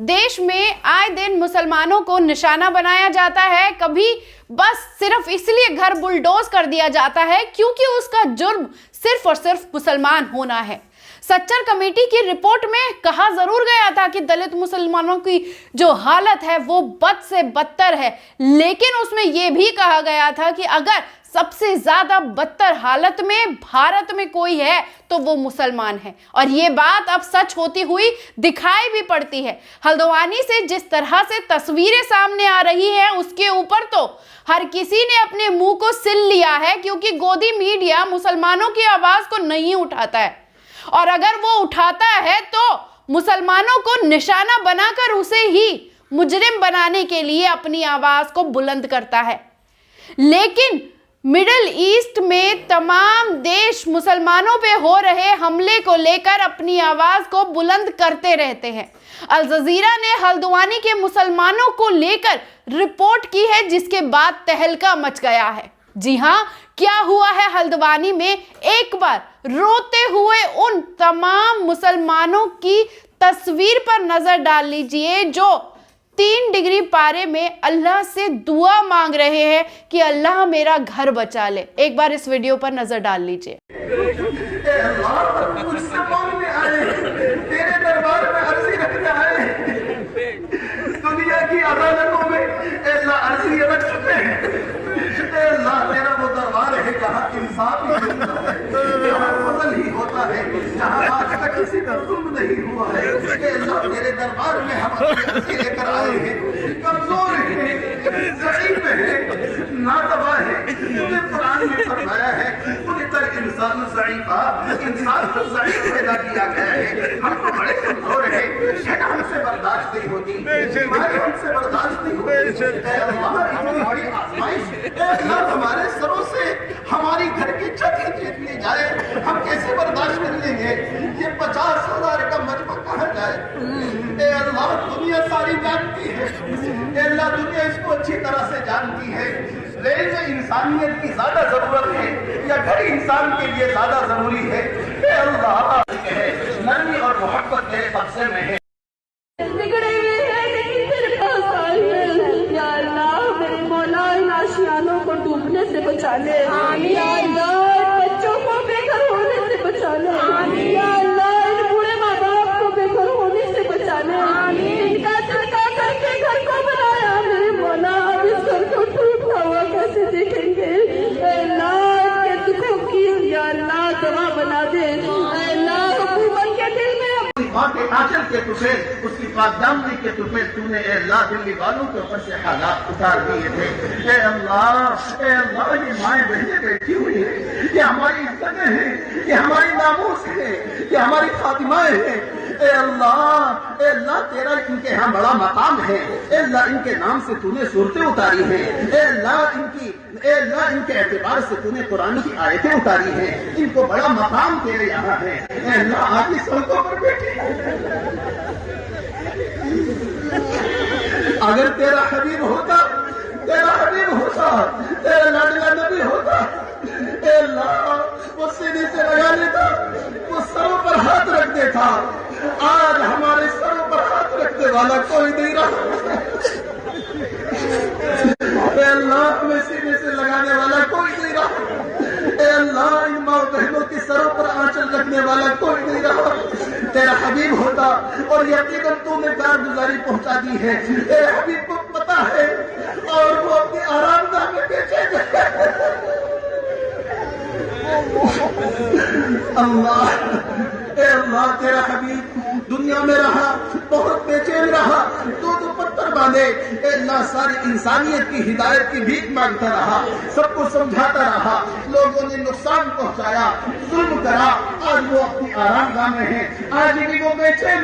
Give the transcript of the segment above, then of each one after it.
देश में आए दिन मुसलमानों को निशाना बनाया जाता है। कभी बस सिर्फ इसलिए घर बुलडोज कर दिया जाता है क्योंकि उसका जुर्म सिर्फ और सिर्फ मुसलमान होना है। सच्चर कमेटी की रिपोर्ट में कहा जरूर गया था कि दलित मुसलमानों की जो हालत है वो बद से बदतर है, लेकिन उसमें यह भी कहा गया था कि अगर सबसे ज्यादा बदतर हालत में भारत में कोई है तो वो मुसलमान है। और ये बात अब सच होती हुई दिखाई भी पड़ती है। हल्द्वानी से जिस तरह से तस्वीरें सामने आ रही हैं उसके ऊपर तो हर किसी ने अपने मुंह को सिल लिया है, क्योंकि गोदी मीडिया मुसलमानों की आवाज को नहीं उठाता है, और अगर वो उठाता है तो मुसलमानों को निशाना बनाकर उसे ही मुजरिम बनाने के लिए अपनी आवाज को बुलंद करता है। लेकिन मिडिल ईस्ट में तमाम देश मुसलमानों पे हो रहे हमले को लेकर अपनी आवाज को बुलंद करते रहते हैं। अल जजीरा ने हल्द्वानी के मुसलमानों को लेकर रिपोर्ट की है, जिसके बाद तहलका मच गया है। जी हां, क्या हुआ है हल्द्वानी में, एक बार रोते हुए उन तमाम मुसलमानों की तस्वीर पर नजर डाल लीजिए जो 3 डिग्री पारे में अल्लाह से दुआ मांग रहे हैं कि अल्लाह मेरा घर बचा ले। एक बार इस वीडियो पर नजर डाल लीजिए। तेरे दरबार में अर्जी रखने आए, दुनिया की अदालतों में अर्जी रख चुके हैं। अल्लाह तेरा वो दरबार है जहाँ इंसाफ ही होता है, जहाँ फजल ही होता है, जहाँ आज तक किसी का जुल्म नहीं हुआ है। अल्लाह तेरे दरबार में हम अर्जी लेकर आए हैं, कमजोर है, ज़ईफ़ है, नातवा है। तूने कुरान में फरमाया है इंसान ज़ईफ़ा, इंसान को ज़ईफ़ पैदा किया गया है। हम तो बड़े कमजोर है, हमसे बर्दाश्त नहीं होती, हमसे बर्दाश्त नहीं होती। इतनी बड़ी आजमाइश हमारे सरों से हमारी घर की छत खींच ली जाए, हम कैसे बर्दाश्त कर लेंगे? ये 50,000 का मजमा कहाँ जाए? अल्लाह दुनिया सारी जानती है, अल्लाह दुनिया इसको अच्छी तरह से जानती है। रेल में इंसानियत की ज्यादा जरूरत है या घर इंसान के लिए ज्यादा जरूरी है? अल्लाह नरमी और मोहब्बत तेरे कब्जे में है। बिगड़े हुए हैं लेकिन तेरे पास आए हैं। या अल्लाह मेरे मौला इन आशियानों को डूबने से बचा ले। या अल्लाह बच्चों को बेघर होने से बचा ले। या अल्लाह इन बूढ़े माँ बाप को बेघर होने से बचा ले। इनका चरका करके घर को बनाया मेरे मौला, अब इस घर को टूटा हुआ कैसे देखेंगे? अल्लाह के दुखों की या अल्लाह दवा बना दे। अल्लाह हुकूमत के दिल में माँ के आंचल के तुफे, उसकी पाकदामनी के तुफे तूने अल्लाह दिल्ली वालों के ऊपर से हालात उतार दिए थे। अल्लाह ये माएँ बहनें बैठी हुई है, ये हमारी इज्जतें हैं, ये हमारी नामूस है, ये हमारी फातिमाएं हैं। अल्लाह तेरा इनके यहाँ बड़ा मकाम है। अल्लाह इनके नाम से तूने सूरतें उतारी हैं। अल्लाह इनके एतबार से तूने कुरान की आयतें उतारी हैं। इनको बड़ा मकाम तेरे यहाँ है। अल्लाह आज इस सड़कों पर बैठी है। अगर तेरा हबीब होता, तेरा लाडला नबी होता, अल्लाह वो सीने से लगा लेता, वो सरों पर हाथ रख देता। आज हमारे सरों पर हाथ रखने वाला कोई नहीं रहा। अल्लाह हमें सीने से लगाने वाला कोई नहीं रहा। अल्लाह इन माँ बहनों की सरों पर आंचल रखने वाला कोई नहीं रहा। तेरा हबीब होता और यकीनन तूने कारगुजारी पहुंचा दी है। तेरे हबीब को पता है और वो अपनी आरामगाह में बेचे अल्लाह तेरा हबीब दुनिया में रहा, बहुत बेचैन रहा, दो पत्थर बांधे। अल्लाह सारी इंसानियत की हिदायत की भीख मांगता रहा, सबको समझाता रहा, लोगों ने नुकसान पहुंचाया, जुल्म करा। आज वो अपनी आरामगाह में है, आज भी वो बेचैन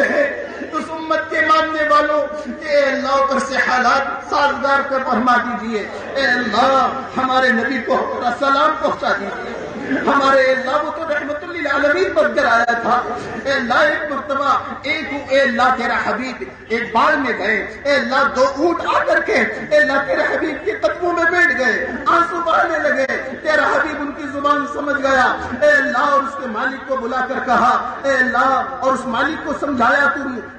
है, उस उम्मत के मानने वालों के अल्लाह पर से हालात साजगार कर फरमा दीजिए। अल्लाह हमारे नबी को सलाम पहुंचा दीजिए। हमारे अल्लाह वो तो रहमतुल लिल आलमीन बनकर आया था। अल्लाह एक मर्तबा अल्लाह तेरा हबीब एक बाग में गए, अल्लाह दो ऊंट आकर के अल्लाह तेरे हबीब के कदमों में बैठ गए, आंसू बहाने लगे। तेरा हबीब उनकी जुबान समझ गया। अल्लाह और उसके मालिक को बुलाकर कहा, अल्लाह और उस मालिक को समझाया,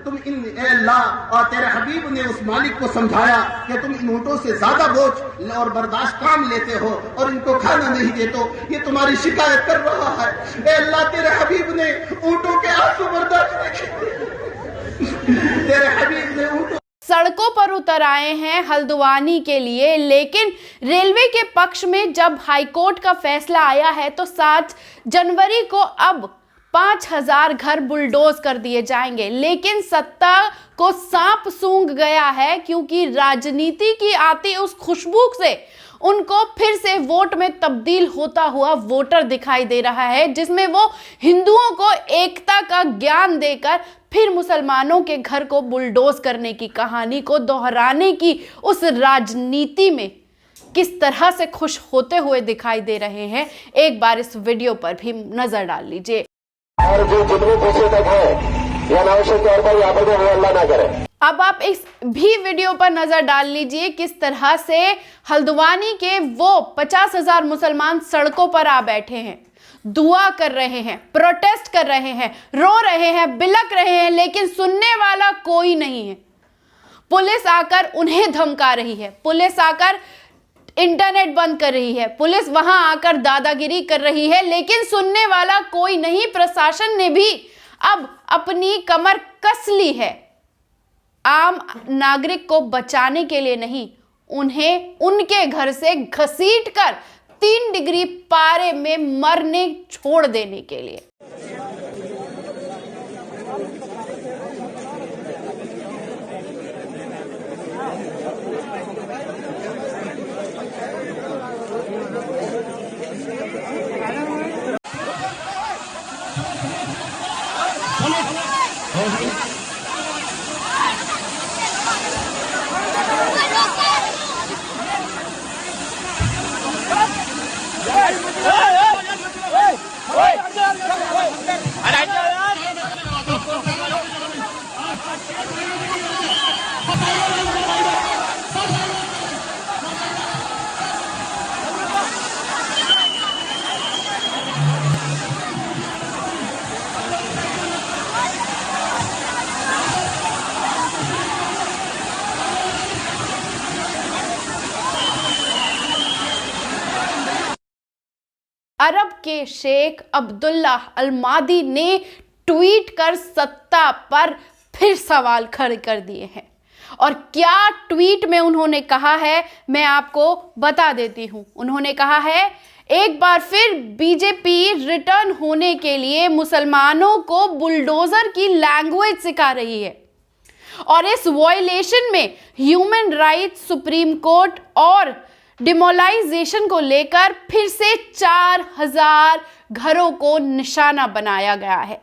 तुम इन अल्लाह और तेरे हबीब ने उस मालिक को समझाया कि तुम इन ऊँटों से ज्यादा बोझ और बर्दाश्त काम लेते हो और इनको खाना नहीं देते हो, ये तुम्हारी शिकायत कर रहा है। अल्लाह तेरे हबीब ने ऊँटों के आंसू बर्दाश्त नहीं किए। तेरे हबीब ने ऊँटों सड़कों पर उतर आए हैं हल्द्वानी के लिए, लेकिन रेलवे के पक्ष में जब हाईकोर्ट का फैसला आया है तो 7 जनवरी को अब 5000 घर बुलडोज कर दिए जाएंगे। लेकिन सत्ता को सांप सूंघ गया है, क्योंकि राजनीति की आती उस खुशबू से उनको फिर से वोट में तब्दील होता हुआ वोटर दिखाई दे रहा है, जिसमें वो हिंदुओं को एकता का ज्ञान देकर फिर मुसलमानों के घर को बुलडोज करने की कहानी को दोहराने की उस राजनीति में किस तरह से खुश होते हुए दिखाई दे रहे हैं। एक बार इस वीडियो पर भी नजर डाल लीजिए। और जो जितने पैसे तक है या अनावश्यक तौर पर यहाँ पर वो अल्लाह ना करे। अब आप इस भी वीडियो पर नजर डाल लीजिए किस तरह से हल्द्वानी के वो 50,000 मुसलमान सड़कों पर आ बैठे हैं, दुआ कर रहे हैं, प्रोटेस्ट कर रहे हैं, रो रहे हैं, बिलक रहे हैं, लेकिन सुनने वाला कोई नहीं है। पुलिस आकर उन्हें धमका रही है, पुलिस आकर इंटरनेट बंद कर रही है, पुलिस वहां आकर दादागिरी कर रही है, लेकिन सुनने वाला कोई नहीं। प्रशासन ने भी अब अपनी कमर कस ली है, आम नागरिक को बचाने के लिए नहीं, उन्हें उनके घर से घसीटकर 3 डिग्री पारे में मरने छोड़ देने के लिए। अरब के शेख अब्दुल्ला अल मादी ने ट्वीट कर सत्ता पर फिर सवाल खड़े कर दिए हैं। और क्या ट्वीट में उन्होंने कहा है, मैं आपको बता देती हूं। उन्होंने कहा है, एक बार फिर बीजेपी रिटर्न होने के लिए मुसलमानों को बुलडोजर की लैंग्वेज सिखा रही है और इस वायलेशन में ह्यूमन राइट्स, सुप्रीम कोर्ट और डिमोलाइजेशन को लेकर फिर से 4000 घरों को निशाना बनाया गया है।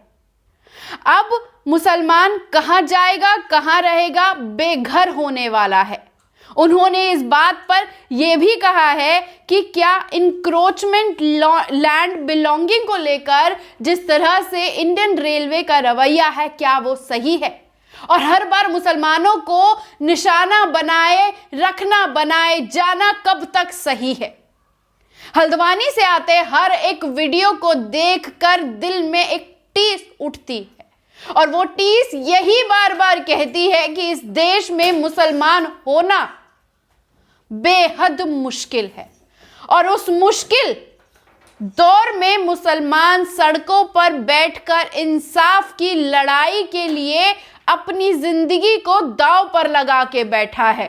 अब मुसलमान कहां जाएगा, कहां रहेगा, बेघर होने वाला है। उन्होंने इस बात पर यह भी कहा है कि क्या इंक्रोचमेंट लैंड बिलोंगिंग को लेकर जिस तरह से इंडियन रेलवे का रवैया है, क्या वो सही है, और हर बार मुसलमानों को निशाना बनाए रखना, बनाए जाना कब तक सही है। हल्द्वानी से आते हर एक वीडियो को देखकर दिल में एक टीस उठती है और वो टीस यही बार बार कहती है कि इस देश में मुसलमान होना बेहद मुश्किल है और उस मुश्किल दौर में मुसलमान सड़कों पर बैठकर इंसाफ की लड़ाई के लिए अपनी जिंदगी को दांव पर लगा के बैठा है।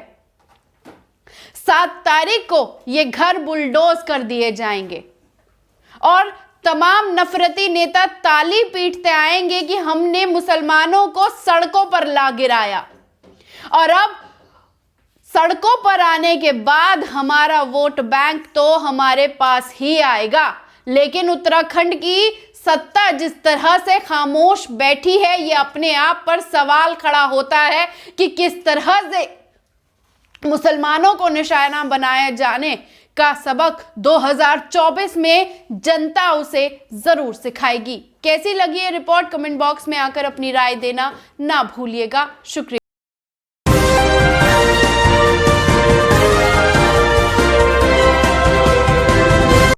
7 तारीख को ये घर बुलडोज कर दिए जाएंगे और तमाम नफरती नेता ताली पीटते आएंगे कि हमने मुसलमानों को सड़कों पर ला गिराया और अब सड़कों पर आने के बाद हमारा वोट बैंक तो हमारे पास ही आएगा। लेकिन उत्तराखंड की सत्ता जिस तरह से खामोश बैठी है, ये अपने आप पर सवाल खड़ा होता है कि किस तरह से मुसलमानों को निशाना बनाए जाने का सबक 2024 में जनता उसे जरूर सिखाएगी। कैसी लगी ये रिपोर्ट कमेंट बॉक्स में आकर अपनी राय देना ना भूलिएगा। शुक्रिया।